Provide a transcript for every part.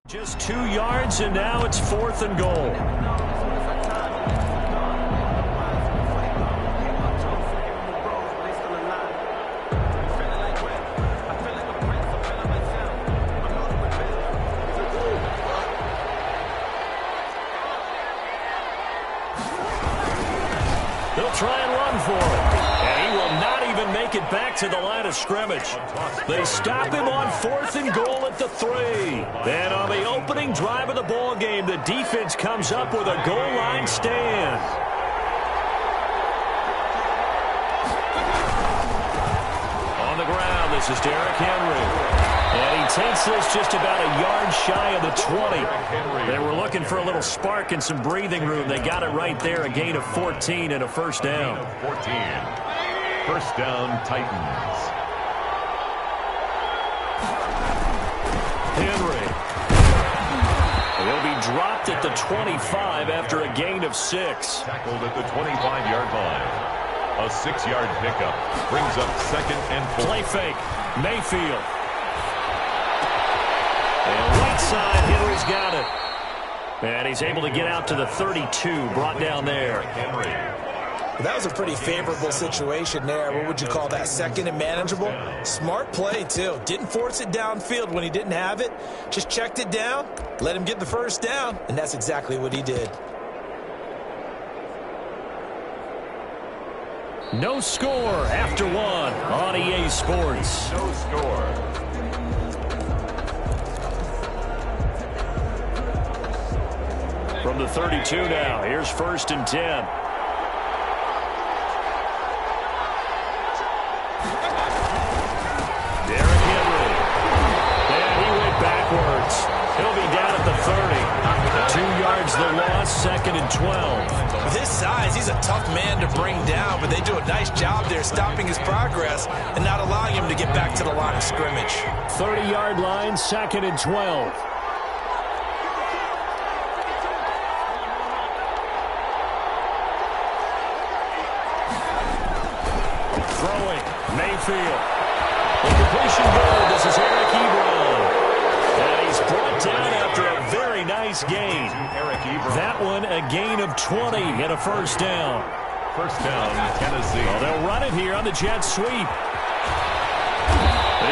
Just 2 yards, and now it's 4th and goal. They'll try and run for it. And he will not even make it back to the line of scrimmage. They stop him on 4th and goal at the 3. And on the opening drive of the ball game, the defense comes up with a goal line stand. On the ground, this is Derrick Henry. And he takes this just about a yard shy of the 20. They were looking for a little spark and some breathing room. They got it right there, a gain of 14 and a first down. 14. First down, Titans. Henry. He'll be dropped at the 25 after a gain of 6. Tackled at the 25-yard line. A 6-yard pickup brings up 2nd and 4. Play fake. Mayfield. And right side, Henry's got it. And he's able to get out to the 32, brought down there. Henry. That was a pretty favorable situation there. What would you call that? 2nd and manageable? Smart play, too. Didn't force it downfield when he didn't have it. Just checked it down, let him get the first down, and that's exactly what he did. No score after 1 on EA Sports. No score. From the 32 now, here's 1st and 10. Derrick Henry. And he went backwards. He'll be down at the 30. 2 yards the loss, 2nd and 12. With his size, he's a tough man to bring down, but they do a nice job there stopping his progress and not allowing him to get back to the line of scrimmage. 30-yard line, 2nd and 12. Mayfield. The completion good. This is Eric Ebron. And he's brought down after a very nice gain. That one a gain of 20 and a first down. First down, Tennessee. Well, they'll run it here on the jet sweep. And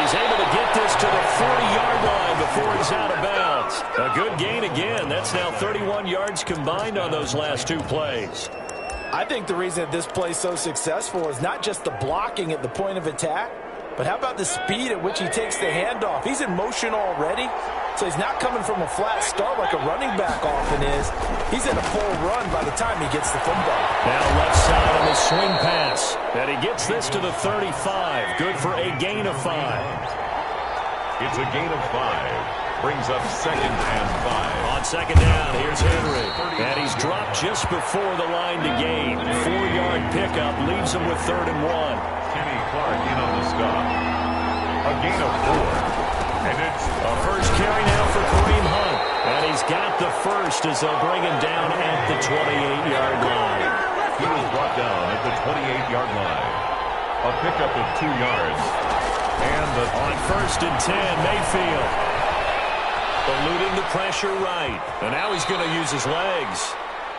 he's able to get this to the 40-yard line before he's out of bounds. A good gain again. That's now 31 yards combined on those last 2 plays. I think the reason that this play is so successful is not just the blocking at the point of attack, but how about the speed at which he takes the handoff? He's in motion already, so he's not coming from a flat start like a running back often is. He's in a full run by the time he gets the football. Now left side on the swing pass. And he gets this to the 35. Good for a gain of 5. It's a gain of 5. Brings up 2nd and 5. On 2nd down, here's Henry. And he's dropped just before the line to gain. 4-yard pickup leaves him with 3rd and 1. Kenny Clark in on the stop. A gain of 4. And it's a first carry now for Kareem Hunt. And he's got the first as they'll bring him down at the 28-yard line. He was brought down at the 28-yard line. A pickup of 2 yards. And on 1st and 10, Mayfield. Eluding the pressure right. And now he's going to use his legs.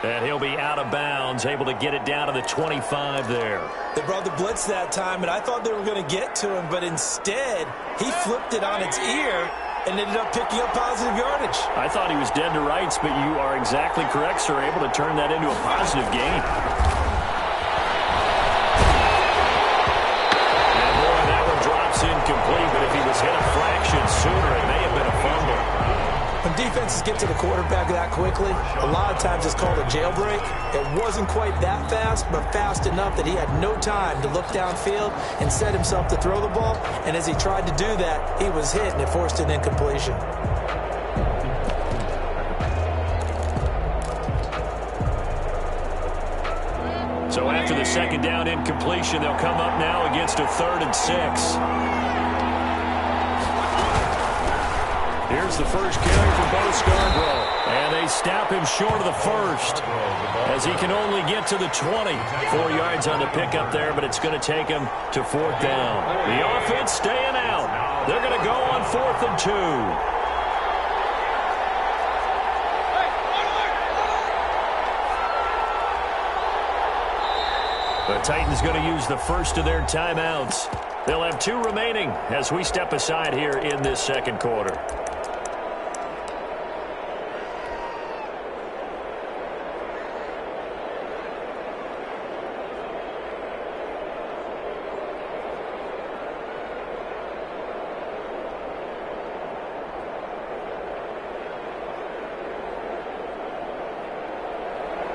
And he'll be out of bounds, able to get it down to the 25 there. They brought the blitz that time, and I thought they were going to get to him, but instead, he flipped it on its ear and ended up picking up positive yardage. I thought he was dead to rights, but you are exactly correct, sir. Able to turn that into a positive gain. And boy, that one drops incomplete, but if he was hit a fraction sooner, it may have been a fumble. When defenses get to the quarterback that quickly, a lot of times it's called a jailbreak. It wasn't quite that fast, but fast enough that he had no time to look downfield and set himself to throw the ball. And as he tried to do that, he was hit, and it forced an incompletion. So after the 2nd down incompletion, they'll come up now against a 3rd and 6. Here's the first carry for Bo Scarborough. And they stop him short of the first as he can only get to the 20. 4 yards on the pickup there, but it's going to take him to 4th down. The offense staying out. They're going to go on 4th and 2. The Titans going to use the first of their timeouts. They'll have 2 remaining as we step aside here in this second quarter.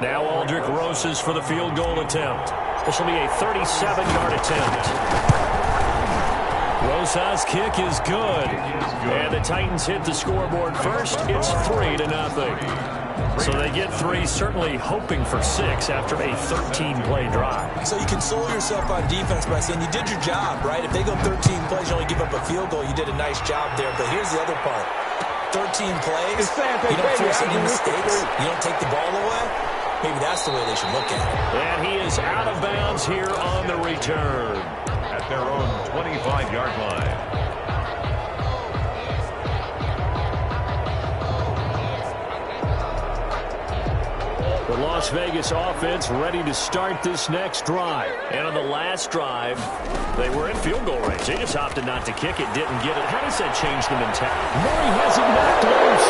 Now Aldrick Rosas for the field goal attempt. This will be a 37-yard attempt. Rosas' kick is good. And the Titans hit the scoreboard first. It's 3-0. So they get 3, certainly hoping for 6 after a 13-play drive. So you console yourself on defense by saying you did your job, right? If they go 13 plays, you only give up a field goal, you did a nice job there. But here's the other part. 13 plays, you don't force any mistakes, you don't take the ball away. Maybe that's the way they should look at it. And he is out of bounds here on the return. At their own 25-yard line. The Las Vegas offense ready to start this next drive. And on the last drive, they were in field goal range. They just opted not to kick it, didn't get it. How does that change the mentality? Murray has it knocked loose.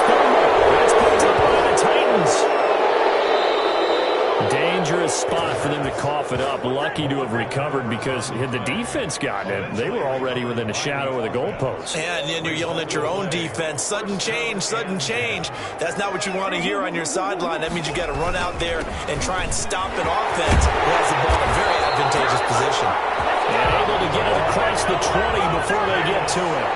That's picked up by the Titans. Dangerous spot for them to cough it up. Lucky to have recovered because had the defense gotten it, they were already within a shadow of the goalpost. Yeah, and then you're yelling at your own defense. Sudden change, sudden change. That's not what you want to hear on your sideline. That means you got to run out there and try and stop an offense who has the ball in a very advantageous position. And able to get it across the 20 before they get to it.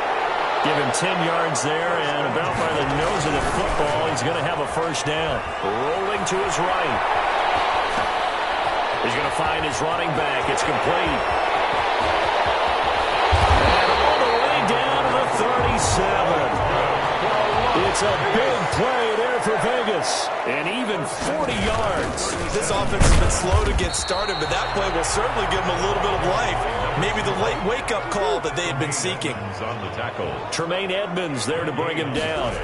Give him 10 yards there, and about by the nose of the football, he's going to have a first down. Rolling to his right. He's going to find his running back. It's complete. And all the way down to the 37. It's a big play there for Vegas. And even 40 yards. This offense has been slow to get started, but that play will certainly give them a little bit of life. Maybe the late wake-up call that they had been seeking. On the tackle. Tremaine Edmonds there to bring him down.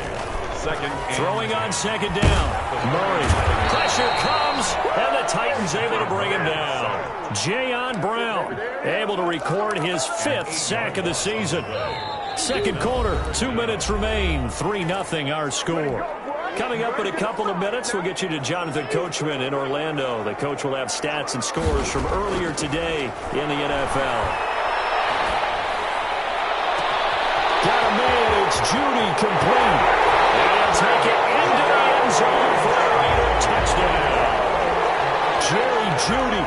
Throwing on second down. Murray. Pressure comes, and the Titans able to bring him down. Jayon Brown able to record his 5th sack of the season. Second quarter, 2 minutes remain. 3-0 our score. Coming up in a couple of minutes, we'll get you to Jonathan Coachman in Orlando. The coach will have stats and scores from earlier today in the NFL. Got a man, it's Judy complete. And take it into the end zone for a Raider touchdown. Jerry Judy,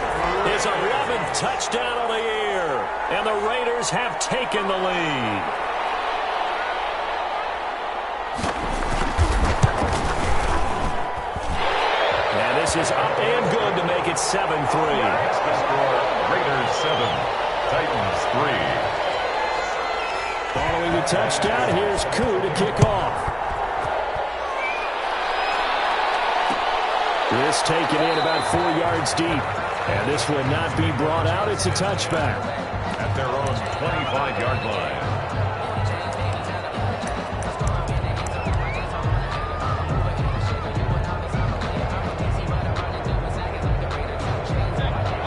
his 11th touchdown of the year. And the Raiders have taken the lead. And this is up and good to make it 7-3. Raiders 7, Titans 3. Following the touchdown, here's Koo to kick off. This taken in about 4 yards deep. And this will not be brought out. It's a touchback. At their own 25-yard line.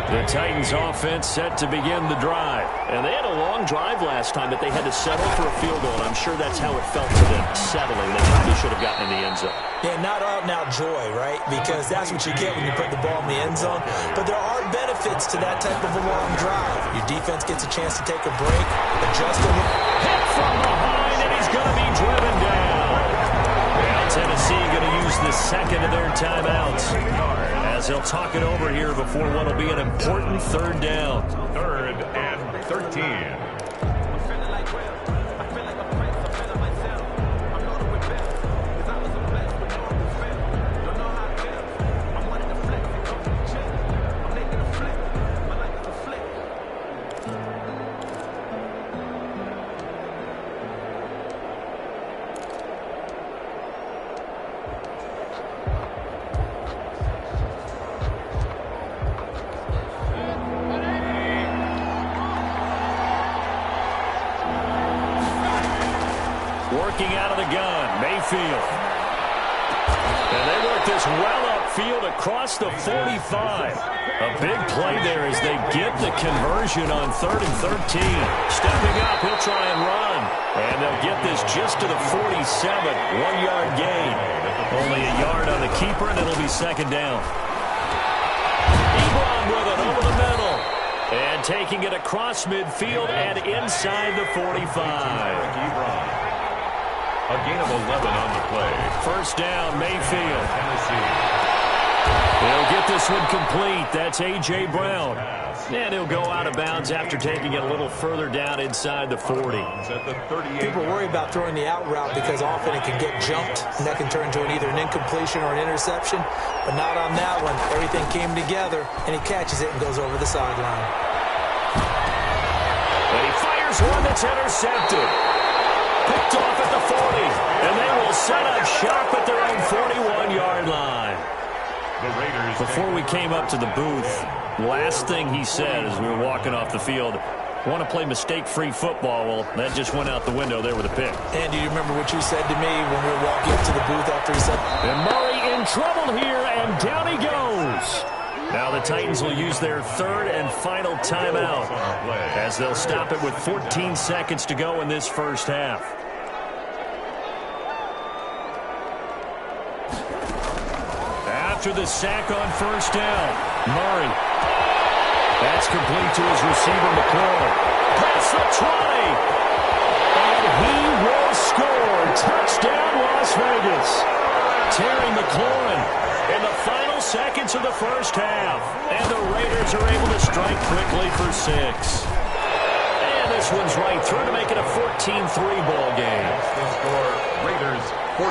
The Titans offense set to begin the drive. And they had a long drive last time, but they had to settle for a field goal. And I'm sure that's how it felt to them, settling. They probably should have gotten in the end zone. Yeah, not out-and-out joy, right? Because that's what you get when you put the ball in the end zone. But there are benefits to that type of a long drive. Your defense gets a chance to take a break, adjust a little. Hit from behind, and he's going to be driven down. Well, Tennessee going to use the second of their timeouts as they'll talk it over here before what will be an important third down. 3rd and 13. Working out of the gun, Mayfield. And they work this well upfield across the 45. A big play there as they get the conversion on 3rd and 13. Stepping up, he'll try and run. And they'll get this just to the 47. 1-yard gain. Only a yard on the keeper, and it'll be second down. Ebron with it over the middle. And taking it across midfield and inside the 45. A gain of 11 on the play. First down, Mayfield. Tennessee. They'll get this one complete. That's A.J. Brown. And he'll go out of bounds after taking it a little further down inside the 40. People worry about throwing the out route because often it can get jumped, and that can turn into either an incompletion or an interception. But not on that one. Everything came together, and he catches it and goes over the sideline. And he fires one that's intercepted. Picked off at the 40. And they will set up shop at their own 41-yard line. Before we came up to the booth, last thing he said as we were walking off the field, want to play mistake-free football. Well, that just went out the window there with a pick. And do you remember what you said to me when we were walking up to the booth after he said? And Murray in trouble here, and down he goes. Now the Titans will use their third and final timeout as they'll stop it with 14 seconds to go in this first half. After the sack on first down, Murray. That's complete to his receiver, McLaurin. Past the 20. And he will score. Touchdown, Las Vegas. Terry McLaurin in the final seconds of the first half. And the Raiders are able to strike quickly for 6. And this one's right through to make it a 14-3 ball game. The score, Raiders 14,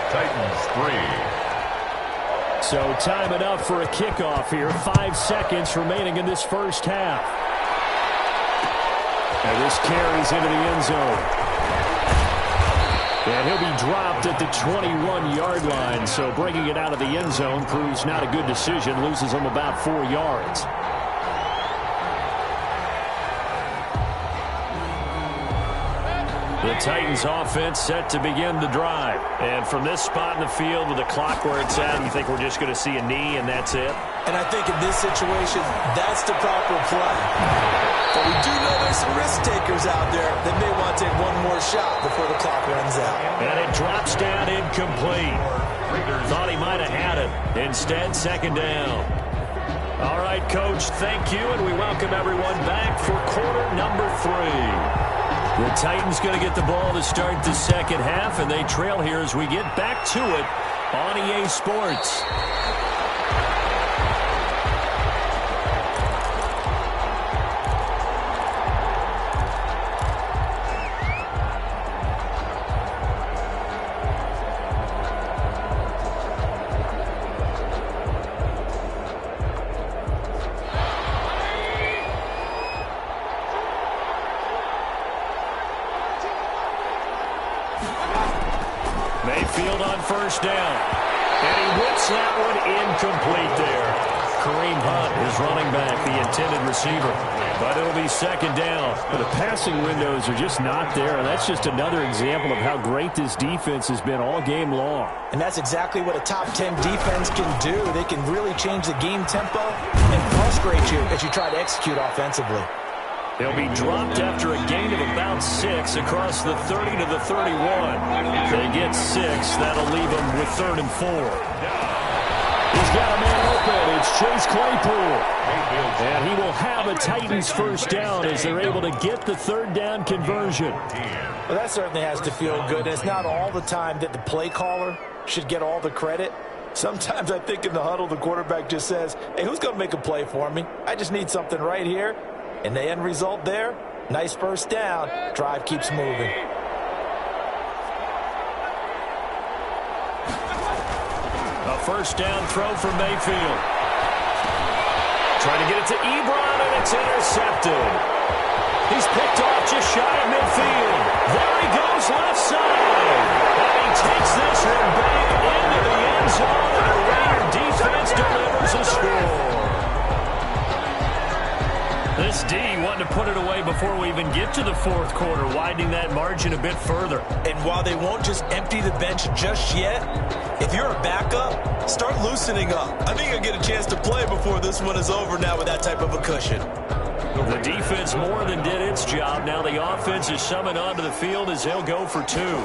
Titans 3. So time enough for a kickoff here. 5 seconds remaining in this first half. And this carries into the end zone. And he'll be dropped at the 21-yard line. So bringing it out of the end zone proves not a good decision. Loses him about 4 yards. The Titans offense set to begin the drive. And from this spot in the field with the clock where it's at, you think we're just going to see a knee and that's it? And I think in this situation, that's the proper play. But we do know there's some risk takers out there that may want to take one more shot before the clock runs out. And it drops down incomplete. Thought he might have had it. Instead, second down. All right, Coach, thank you, and we welcome everyone back for quarter number 3. The Titans going to get the ball to start the second half, and they trail here as we get back to it on EA Sports. Mayfield on first down. And he whips that one incomplete there. Kareem Hunt is running back, the intended receiver. But it'll be second down. But the passing windows are just not there. And that's just another example of how great this defense has been all game long. And that's exactly what a top 10 defense can do. They can really change the game tempo and frustrate you as you try to execute offensively. They'll be dropped after a gain of about 6 across the 30 to the 31. They get 6. That'll leave them with 3rd and 4. He's got a man open. It's Chase Claypool. And he will have a Titans first down as they're able to get the 3rd down conversion. Well, that certainly has to feel good. And it's not all the time that the play caller should get all the credit. Sometimes I think in the huddle, the quarterback just says, hey, who's going to make a play for me? I just need something right here. And the end result there, nice first down. Drive keeps moving. A first down throw for Mayfield. Trying to get it to Ebron, and it's intercepted. He's picked off just shy of midfield. There he goes left side. And he takes this one back into the end zone. The Raider defense delivers a score. This D wanting to put it away before we even get to the 4th quarter, widening that margin a bit further. And while they won't just empty the bench just yet, If you're a backup, start loosening up. I think you'll get a chance to play before this one is over now with that type of a cushion. The defense more than did its job. Now the offense is summoned onto the field as they'll go for two.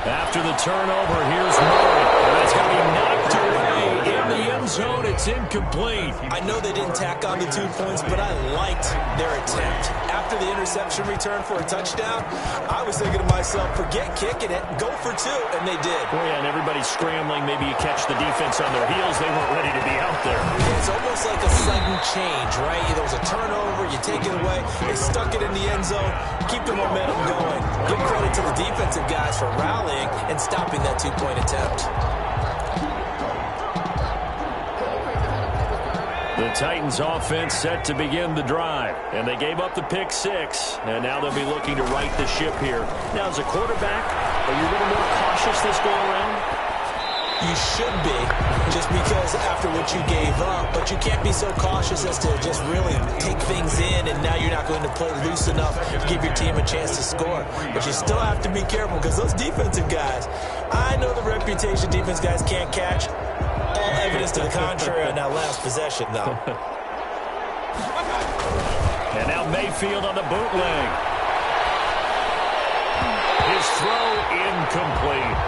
After the turnover, here's Murray. And that's going to be knocked away in the end zone. It's incomplete. I know they didn't tack on the 2 points, but I liked their attempt. After the interception return for a touchdown, I was thinking to myself, forget kicking it, go for two, and they did. Oh, yeah, and everybody's scrambling. Maybe you catch the defense on their heels. They weren't ready to be out there. It's almost like a sudden change, right? There was a turnover, you take it away, they stuck it in the end zone, keep the momentum going. Give credit to the defensive guys for rallying and stopping that two-point attempt. The Titans offense set to begin the drive, and they gave up the pick six, and now they'll be looking to right the ship here. Now, as a quarterback, are you a little more cautious this go around? You should be, just because after what you gave up, but you can't be so cautious as to just really take things in, and now you're not going to play loose enough to give your team a chance to score. But you still have to be careful, because those defensive guys, I know the reputation defense guys can't catch. All evidence to the contrary on that last possession, though. And now Mayfield on the bootleg. His throw incomplete.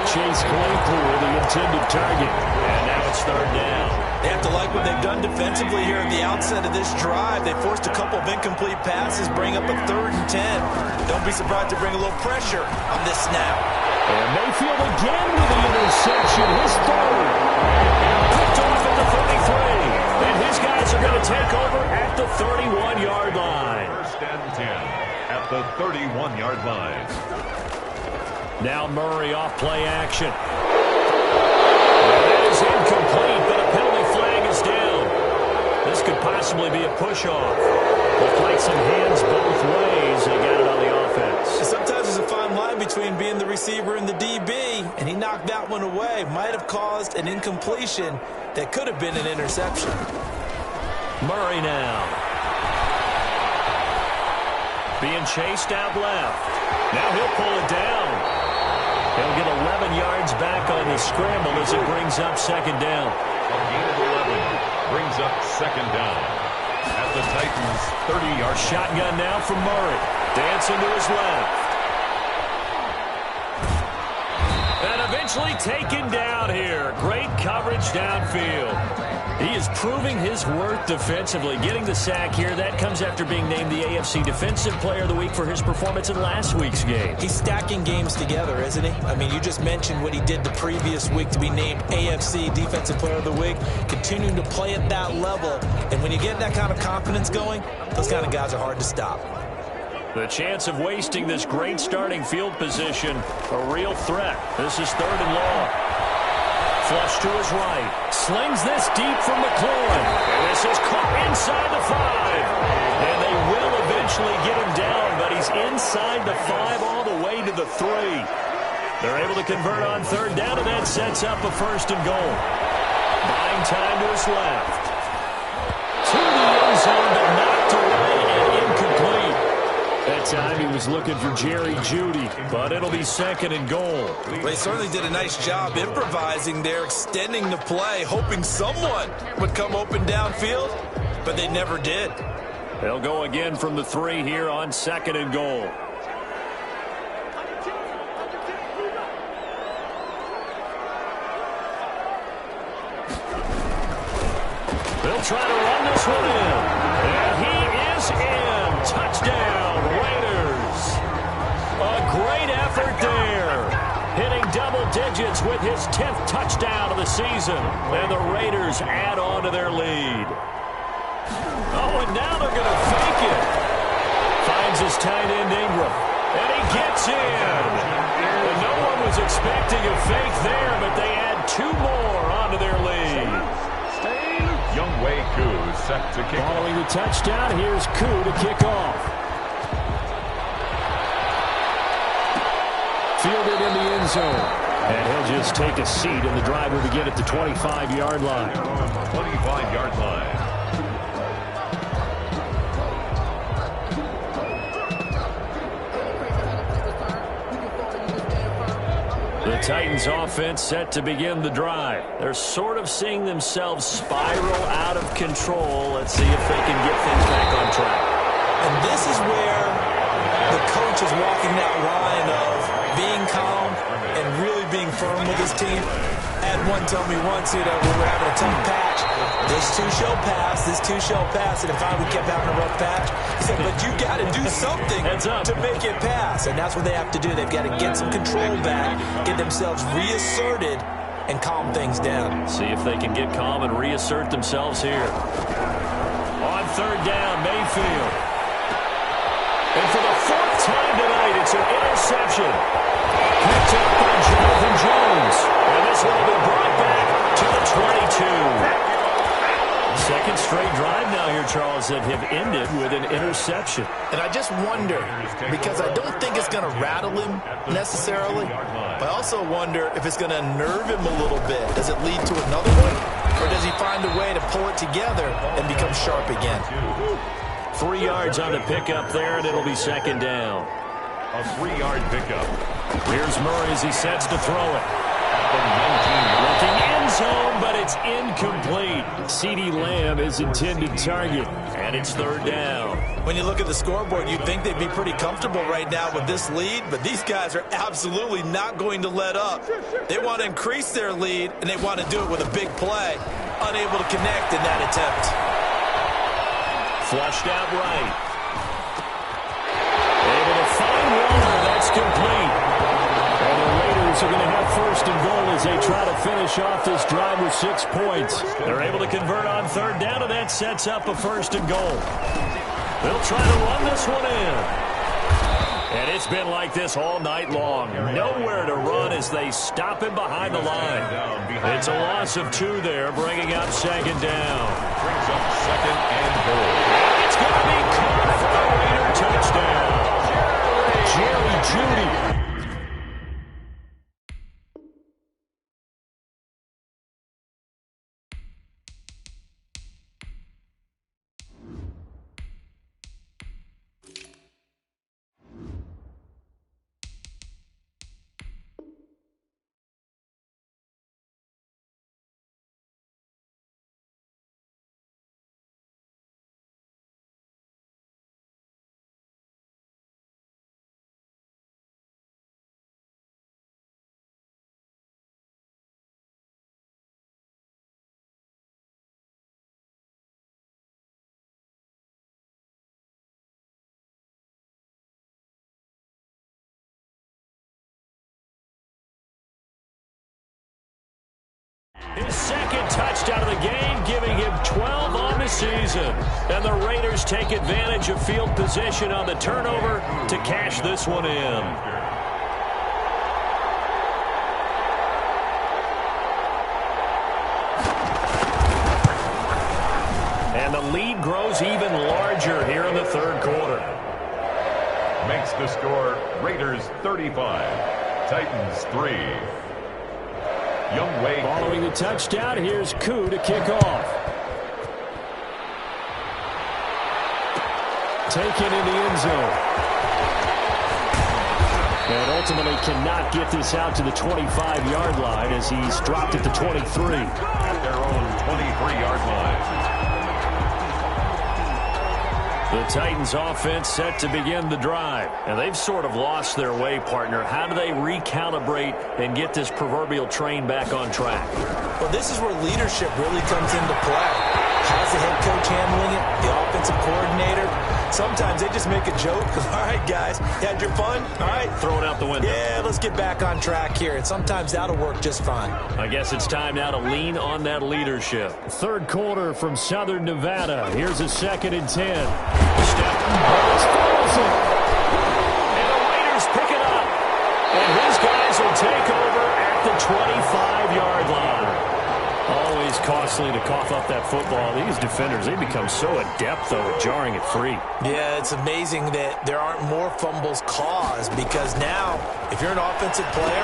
Chase Claypool, the intended target. And now it's third down. They have to like what they've done defensively here at the outset of this drive. They forced a couple of incomplete passes, bring up a 3rd and 10. Don't be surprised to bring a little pressure on this snap. And Mayfield again with the interception. His third. Picked off at the 33. And his guys are going to take over at the 31-yard line. First and 10 at the 31-yard line. Now Murray off play action. That is incomplete, but a penalty flag is down. This could possibly be a push-off. Looked like some hands both ways. They got it on the offense. Sometimes there's a fine line between being the receiver and the DB, and he knocked that one away. Might have caused an incompletion that could have been an interception. Murray now. Being chased out left. Now he'll pull it down. He'll get 11 yards back on the scramble as it brings up second down. A gain of 11 brings up second down at the Titans' 30-yard shotgun now from Murray. Dancing to his left. And eventually taken down here. Great coverage downfield. He is proving his worth defensively. Getting the sack here, that comes after being named the AFC Defensive Player of the Week for his performance in last week's game. He's stacking games together, isn't he? I mean, you just mentioned what he did the previous week to be named AFC Defensive Player of the Week, continuing to play at that level. And when you get that kind of confidence going, those kind of guys are hard to stop. The chance of wasting this great starting field position, a real threat. This is 3rd and long. Flush to his right. Slings this deep from McLaurin. And this is caught inside the 5. And they will eventually get him down, but he's inside the 5 all the way to the 3. They're able to convert on 3rd down, and that sets up a 1st and goal. Buying time to his left. To the end zone, but knocked away and incomplete. That time he was looking for Jerry Jeudy, but it'll be 2nd and goal. Well, they certainly did a nice job improvising there, extending the play, hoping someone would come open downfield, but they never did. They'll go again from the 3 here on 2nd and goal. They'll try to run this one in. And he is in. Touchdown, Raiders. A great effort there. Hitting double digits with his 10th touchdown of the season. And the Raiders add on to their lead. Oh, and now they're going to fake it. Finds his tight end Ingram. And he gets in. And no one was expecting a fake there, but they add 2 more onto their lead. Younghoe Koo set to kick off. Following the touchdown, here's Koo to kick off. Fielded in the end zone. And he'll just take a seat, and the drive will begin at the 25-yard line. 25-yard line. The Titans offense set to begin the drive. They're sort of seeing themselves spiral out of control. Let's see if they can get things back on track. And this is where the coach is walking that line of being calm and really being firm with his team. I had one tell me once, when we were having a tough patch, this too shall pass, this too shall pass, and if we kept having a rough patch, he said, but you got to do something to make it pass, and that's what they have to do. They've got to get some control back, get themselves reasserted, and calm things down. See if they can get calm and reassert themselves here. On third down, Mayfield. And for the fourth time tonight, it's an interception. Picked up by Jonathan Jones. And this one will be brought back to the 22. Second straight drive now here, Charles, that have ended with an interception. And I just wonder, because I don't think it's going to rattle him necessarily, but I also wonder if it's going to unnerve him a little bit. Does it lead to another one? Or does he find a way to pull it together and become sharp again? 3 yards on the pickup there, and it'll be second down. A 3-yard pickup. Here's Murray as he sets to throw it. Looking end zone, but it's incomplete. CeeDee Lamb is intended target, and it's third down. When you look at the scoreboard, you'd think they'd be pretty comfortable right now with this lead, but these guys are absolutely not going to let up. They want to increase their lead, and they want to do it with a big play. Unable to connect in that attempt. Flushed out right. Able to find Warner. That's complete. And the Raiders are going to have first and goal as they try to finish off this drive with 6 points. They're able to convert on third down, and that sets up a first and goal. They'll try to run this one in. And it's been like this all night long. Nowhere to run as they stop him behind the line. It's a loss of 2 there, bringing up second down. Brings up second and goal. It's going to be caught for a Raider touchdown. Jerry Jeudy. His second touchdown of the game, giving him 12 on the season. And the Raiders take advantage of field position on the turnover to cash this one in. And the lead grows even larger here in the third quarter. Makes the score Raiders 35, Titans 3. Young Wade. Following the touchdown, here's Koo to kick off. Taken in the end zone. And ultimately cannot get this out to the 25-yard line as he's dropped at the 23. At their own 23-yard line. The Titans offense set to begin the drive. And they've sort of lost their way, partner. How do they recalibrate and get this proverbial train back on track? Well, this is where leadership really comes into play. How's the head coach handling it? The offensive coordinator? Sometimes they just make a joke. All right, guys, you had your fun? All right. Throw it out the window. Yeah, let's get back on track here. And sometimes that'll work just fine. I guess it's time now to lean on that leadership. Third quarter from Southern Nevada. Here's a 2nd and 10. Step. And the Raiders pick it up. And his guys will take over at the 25-yard line. Always costly to cough up that football. These defenders, they become so adept, though, at jarring it free. Yeah, it's amazing that there aren't more fumbles caused because now, if you're an offensive player,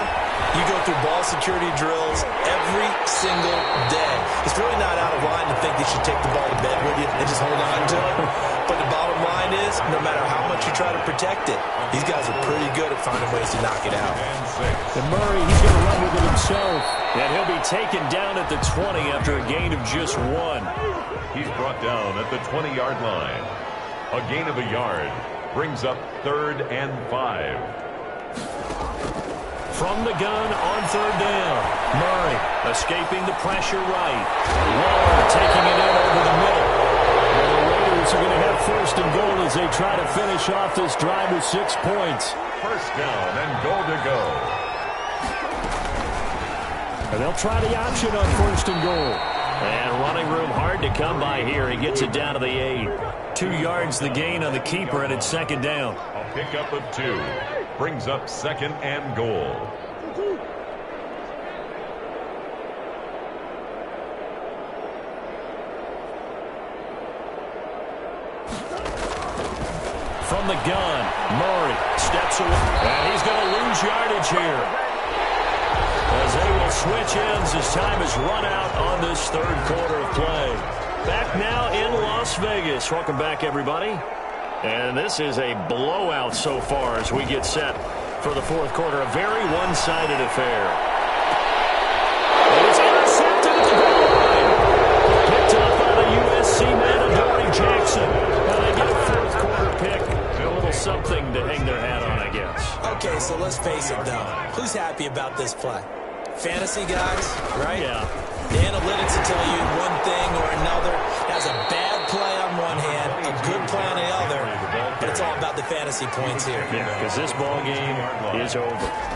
You go through ball security drills every single day. It's really not out of line to think you should take the ball to bed with you and just hold on to it. But the bottom line is, no matter how much you try to protect it, these guys are pretty good at finding ways to knock it out. And Murray, he's going to run with it himself. And he'll be taken down at the 20 after a gain of just 1. He's brought down at the 20-yard line. A gain of a yard brings up 3rd and 5. From the gun on 3rd down. Murray escaping the pressure right. Waller taking it in over the middle. And the Raiders are going to have 1st and goal as they try to finish off this drive with 6 points. 1st down and goal to go. And they'll try the option on 1st and goal. And running room hard to come by here. He gets it down to the 8. 2 yards the gain on the keeper, and it's 2nd down. A pickup of 2. Brings up 2nd and goal. From the gun, Murray steps away, and he's going to lose yardage here. As they will switch ends as time is run out on this 3rd quarter of play. Back now in Las Vegas. Welcome back, everybody. And this is a blowout so far as we get set for the 4th quarter. A very one-sided affair. And it's intercepted at the goal line. Picked up by the USC man, Adoree Jackson. Now they get a 4th quarter pick. A little something to hang their hat on, I guess. Okay, so let's face it, though. Who's happy about this play? Fantasy guys, right? Yeah. The analytics will tell you one thing or another. That's a bad play on one hand, a good play on the other. But it's all about the fantasy points here. Yeah, because this ball game is over.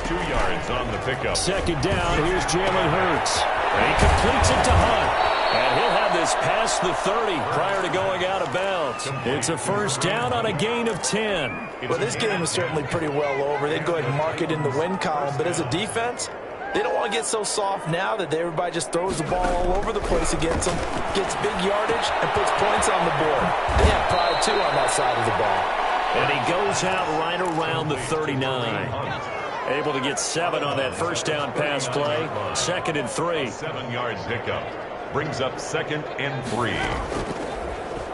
2 yards on the pickup. 2nd down, here's Jalen Hurts. And he completes it to Hunt. And he'll have this past the 30 prior to going out of bounds. It's a 1st down on a gain of 10. Well, this game is certainly pretty well over. They'd go ahead and mark it in the win column. But as a defense, they don't want to get so soft now that everybody just throws the ball all over the place against them, gets big yardage, and puts points on the board. They have pride, too, on that side of the ball. And he goes out right around the 39. Able to get 7 on that 1st down pass play. 2nd and 3. 7 yards pickup. Brings up 2nd and 3.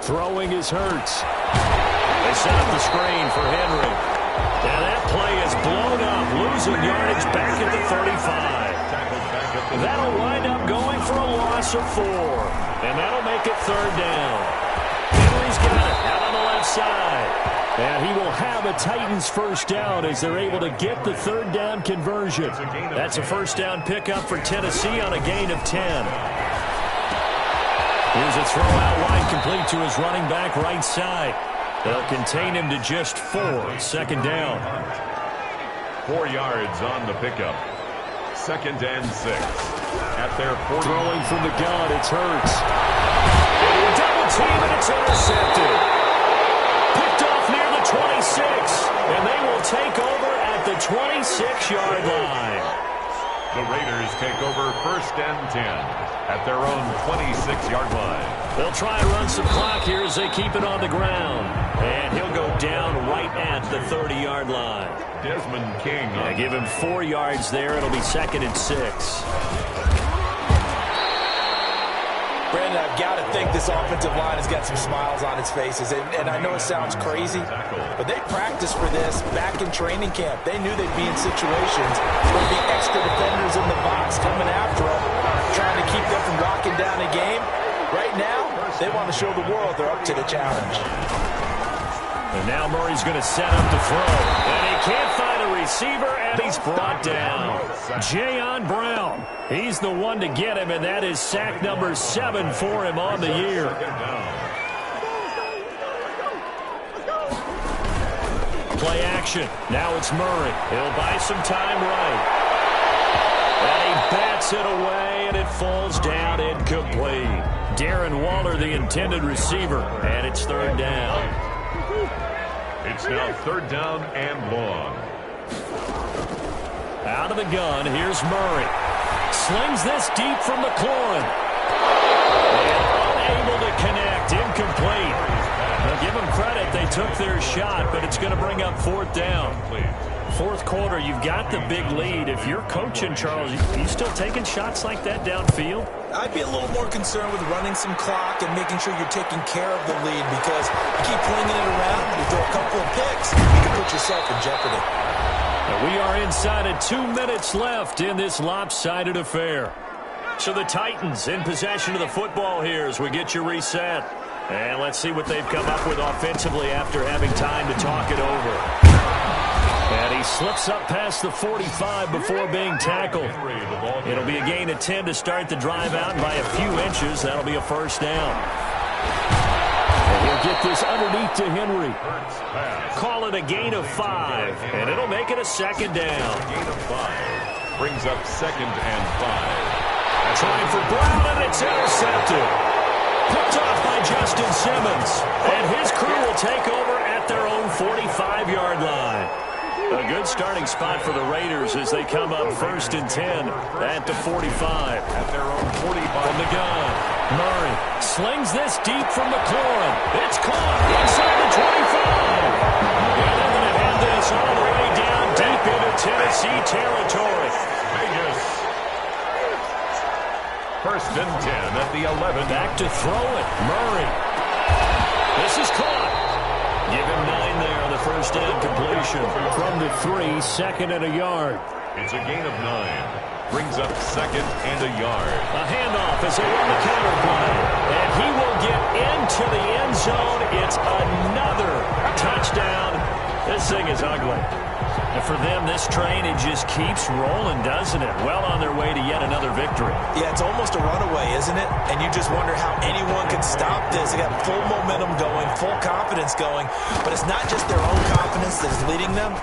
Throwing is Hurts. They set up the screen for Henry. And that play is blown up, losing yardage back at the 35. That'll wind up going for a loss of 4. And that'll make it 3rd down. Henry's got it out on the left side. And he will have a Titans 1st down as they're able to get the 3rd down conversion. That's a 1st down pickup for Tennessee on a gain of 10. Here's a throw out wide, complete to his running back right side. They'll contain him to just 4. 2nd down. 4 yards on the pickup. 2nd and 6. At their 40. Throwing from the gun, it's Hurts. Double team, and it's intercepted. Picked off near the 26. And they will take over at the 26-yard line. The Raiders take over 1st and 10 at their own 26-yard line. They'll try and run some clock here as they keep it on the ground. And he'll go down right at the 30-yard line. Desmond King. Give him 4 yards there. It'll be 2nd and 6. Brandon, I've got to think this offensive line has got some smiles on its faces. And I know it sounds crazy, but they practiced for this back in training camp. They knew they'd be in situations where there'd be extra defenders in the box coming after them, trying to keep them from locking down a game. Right now, they want to show the world they're up to the challenge. And now Murray's going to set up to throw. And he can't find a receiver, and he's brought down. Jayon Brown. He's the one to get him, and that is sack number 7 for him on the year. Play action. Now it's Murray. He'll buy some time right. And he bats it away, and it falls down incomplete. Darren Waller, the intended receiver, and it's 3rd down. It's now 3rd down and long. Out of the gun, here's Murray. Slings this deep from McLaurin. And unable to connect, incomplete. Now give them credit, they took their shot, but it's going to bring up 4th down. Fourth quarter, you've got the big lead. If you're coaching, Charles, you still taking shots like that downfield? I'd be a little more concerned with running some clock and making sure you're taking care of the lead, because you keep flinging it around, you throw a couple of picks, you can put yourself in jeopardy. We are inside of 2 minutes left in this lopsided affair. So the Titans in possession of the football here as we get you reset. And let's see what they've come up with offensively after having time to talk it over. And he slips up past the 45 before being tackled. It'll be a gain of 10 to start the drive out, and by a few inches, that'll be a first down. And he'll get this underneath to Henry. Call it a gain of 5, and it'll make it a second down. Gain of 5 brings up 2nd and 5. Trying for Brown, and it's intercepted. Picked off by Justin Simmons, and his crew will take over at their own 45-yard line. A good starting spot for the Raiders as they come up 1st and 10 at the 45. At their own 45. From the gun, Murray slings this deep from McLaurin. It's caught inside the 25. And they're going to have this all the way down deep into Tennessee territory. Vegas. 1st and 10 at the 11. Back to throw it. Murray. This is caught. Give him 9 there on the first down completion. From the 3, 2nd and a yard. It's a gain of 9. Brings up 2nd and a yard. A handoff as they run the counter play. And he will get into the end zone. It's another touchdown. This thing is ugly. And for them, this train, it just keeps rolling, doesn't it? Well on their way to yet another victory. Yeah, it's almost a runaway, isn't it? And you just wonder how anyone could stop this. They got full momentum going, full confidence going. But it's not just their own confidence that is leading them.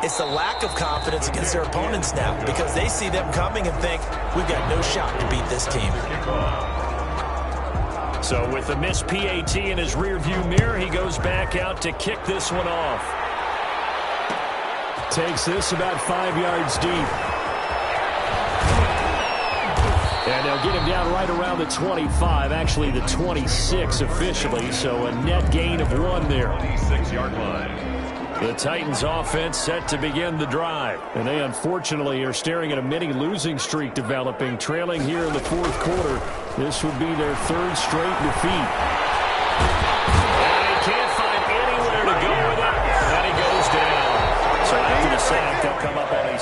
It's the lack of confidence against their opponents now, because they see them coming and think, we've got no shot to beat this team. So with the missed PAT in his rearview mirror, he goes back out to kick this one off. Takes this about 5 yards deep. And they'll get him down right around the 25, actually the 26 officially, so a net gain of 1 there. 26-yard line. The Titans offense set to begin the drive. And they unfortunately are staring at a mini losing streak developing, trailing here in the 4th quarter. This would be their 3rd straight defeat. And he can't find anywhere to go with it. And he goes down. So after the sack, they'll come up on a